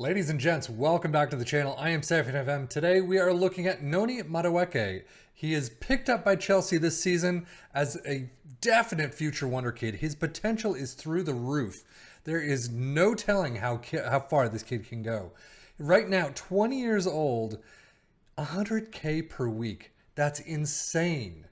Ladies and gents, welcome back to the channel. I am Safin FM. Today we are looking at Noni Madueke. He is picked up by Chelsea this season as a definite future wonder kid. His potential is through the roof. There is no telling how far this kid can go. Right now, 20 years old, 100K per week. That's insane.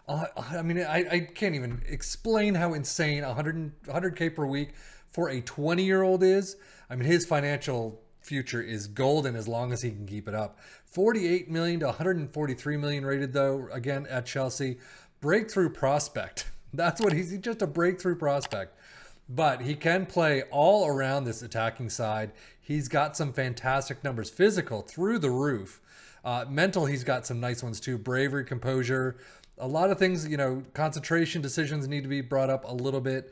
I can't even explain how insane 100K per week for a 20-year-old is. I mean, his financial future is golden as long as he can keep it up. 48 million to 143 million rated, though, again, at Chelsea. Breakthrough prospect. That's what he's just a breakthrough prospect. But he can play all around this attacking side. He's got some fantastic numbers. Physical, through the roof. Mental, he's got some nice ones too. Bravery, composure. A lot of things, concentration, decisions need to be brought up a little bit.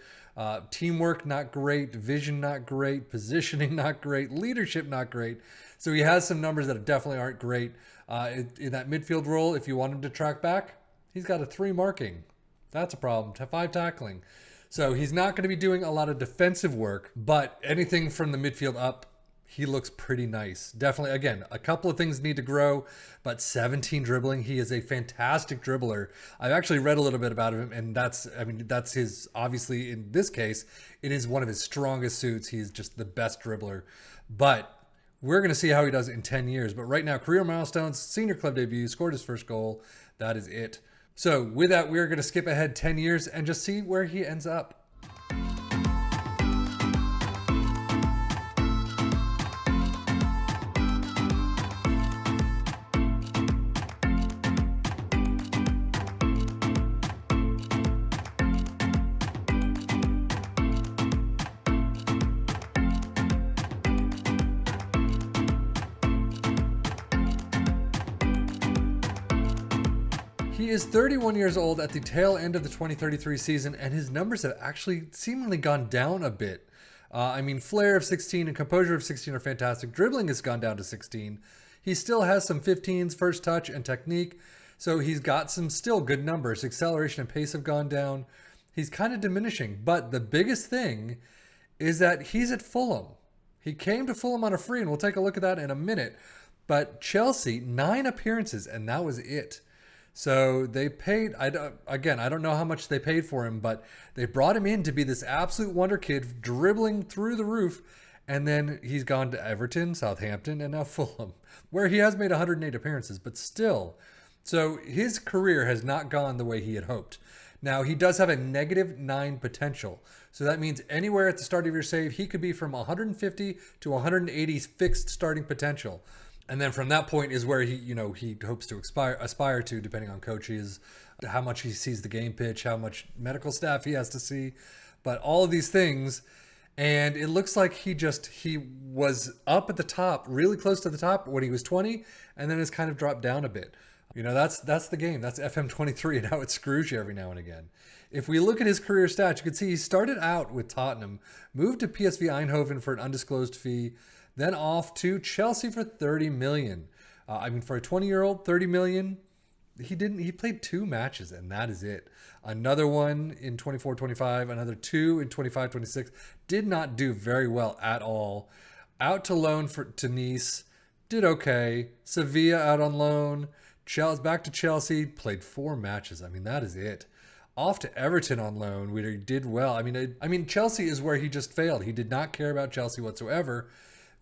Teamwork, not great. Vision, not great. Positioning, not great. Leadership, not great. So he has some numbers that definitely aren't great. In that midfield role, if you want him to track back, he's got a 3 marking. That's a problem. 5 tackling. So he's not going to be doing a lot of defensive work, but anything from the midfield up, he looks pretty nice. Definitely, again, a couple of things need to grow, but 17 dribbling. He is a fantastic dribbler. I've actually read a little bit about him, and that's his, obviously, in this case, it is one of his strongest suits. He's just the best dribbler. But we're going to see how he does in 10 years. But right now, career milestones, senior club debut, scored his first goal. That is it. So with that, we're going to skip ahead 10 years and just see where he ends up. He is 31 years old at the tail end of the 2033 season, and his numbers have actually seemingly gone down a bit. Flair of 16 and composure of 16 are fantastic. Dribbling has gone down to 16. He still has some 15s, first touch and technique, so he's got some still good numbers. Acceleration and pace have gone down. He's kind of diminishing, but the biggest thing is that he's at Fulham. He came to Fulham on a free, and we'll take a look at that in a minute. But Chelsea, 9 appearances, and that was it. So they paid, I don't know how much they paid for him, but they brought him in to be this absolute wonder kid dribbling through the roof. And then he's gone to Everton, Southampton, and now Fulham, where he has made 108 appearances, but still. So his career has not gone the way he had hoped. Now, he does have a -9 potential. So that means anywhere at the start of your save, he could be from 150 to 180 fixed starting potential. And then from that point is where he hopes to aspire to, depending on coaches, how much he sees the game pitch, how much medical staff he has to see, but all of these things. And it looks like he was up at the top, really close to the top when he was 20, and then has kind of dropped down a bit. That's the game. That's FM23 and how it screws you every now and again. If we look at his career stats, you can see he started out with Tottenham, moved to PSV Eindhoven for an undisclosed fee, then off to Chelsea for 30 million. For a 20-year-old, 30 million, he played 2 matches, and that is it. Another one in 24-25, another 2 in 25-26. Did not do very well at all. Out to loan to Nice, did okay. Sevilla out on loan. Back to Chelsea, played 4 matches. that is it. Off to Everton on loan, where he did well. Chelsea is where he just failed. He did not care about Chelsea whatsoever.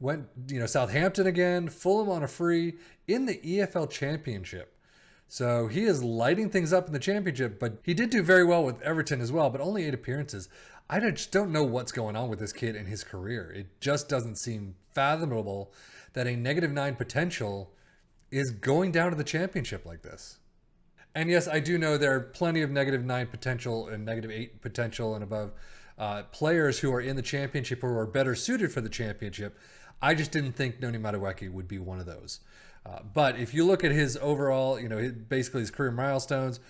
Went, Southampton again, Fulham on a free in the EFL Championship. So he is lighting things up in the Championship, but he did do very well with Everton as well, but only 8 appearances. I just don't know what's going on with this kid in his career. It just doesn't seem fathomable that a -9 potential is going down to the Championship like this. And yes, I do know there are plenty of -9 potential and -8 potential and above players who are in the Championship who are better suited for the Championship. I just didn't think Noni Madueke would be one of those. But if you look at his overall, basically his career milestones,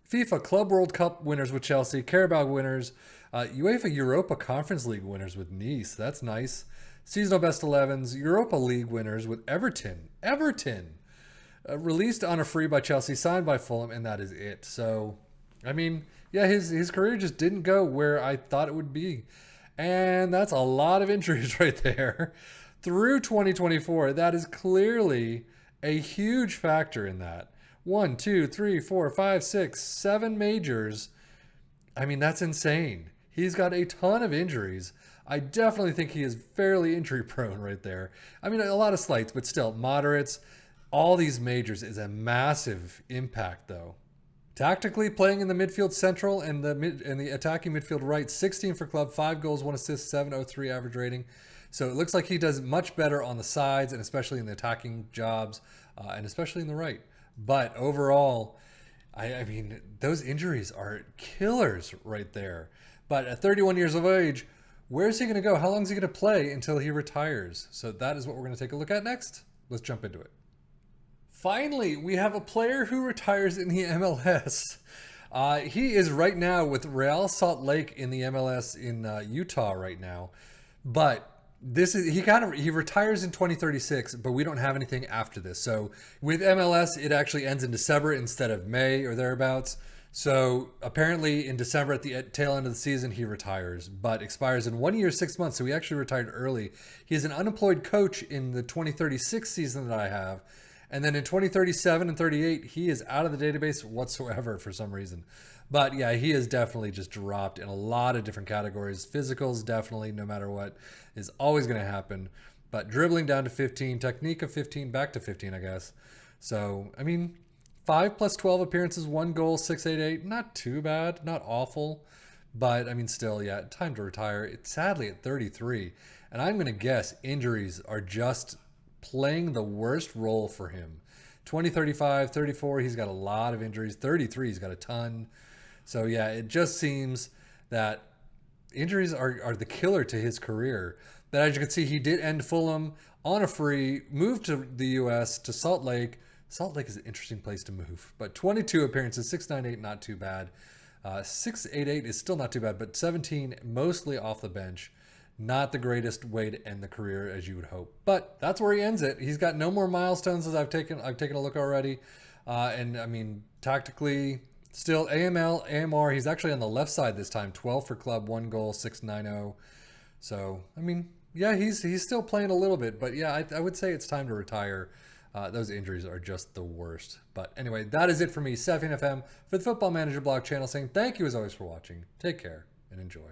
FIFA Club World Cup winners with Chelsea, Carabao winners, UEFA Europa Conference League winners with Nice. That's nice. Seasonal best 11s, Europa League winners with Everton. Released on a free by Chelsea, signed by Fulham, and that is it. So, his career just didn't go where I thought it would be. And that's a lot of injuries right there. through 2024. That is clearly a huge factor in that. 1, 2, 3, 4, 5, 6, 7 majors. I mean, that's insane. He's got a ton of injuries. I definitely think he is fairly injury prone right there. I mean, a lot of slights, but still moderates. All these majors is a massive impact, though. Tactically, playing in the midfield central and the attacking midfield right, 16 for club, 5 goals, 1 assist, 703 average rating. So it looks like he does much better on the sides and especially in the attacking jobs and especially in the right. But overall, I mean, those injuries are killers right there. But at 31 years of age, where's he going to go? How long is he going to play until he retires? So that is what we're going to take a look at next. Let's jump into it. Finally, we have a player who retires in the MLS. He is right now with Real Salt Lake in the MLS in Utah right now. But he retires in 2036, but we don't have anything after this. So with MLS, it actually ends in December instead of May or thereabouts. So apparently in December at the tail end of the season, he retires, but expires in 1 year, 6 months. So he actually retired early. He is an unemployed coach in the 2036 season that I have. And then in 2037 and 38, he is out of the database whatsoever for some reason. But yeah, he is definitely just dropped in a lot of different categories. Physicals, definitely, no matter what, is always going to happen. But dribbling down to 15, technique of 15, back to 15, I guess. So, I mean, 5 plus 12 appearances, 1 goal, 688. Not too bad, not awful. But, I mean, still, yeah, time to retire. It's sadly at 33. And I'm going to guess injuries are just playing the worst role for him. 20, 35, 34, he's got a lot of injuries. 33, he's got a ton. So yeah, it just seems that injuries are the killer to his career. But as you can see, he did end Fulham on a free, moved to the U.S. to Salt Lake. Salt Lake is an interesting place to move. But 22 appearances, 698, not too bad. 688 is still not too bad, but 17 mostly off the bench. Not the greatest way to end the career as you would hope, but that's where he ends it. He's got no more milestones as I've taken a look already, and I mean tactically still AML AMR. He's actually on the left side this time. 12 for club, 1 goal, 690. So I mean, yeah, he's still playing a little bit, but yeah, I would say it's time to retire. Those injuries are just the worst. But anyway, that is it for me, Seffian FM, for the Football Manager blog channel, saying thank you as always for watching. Take care and enjoy.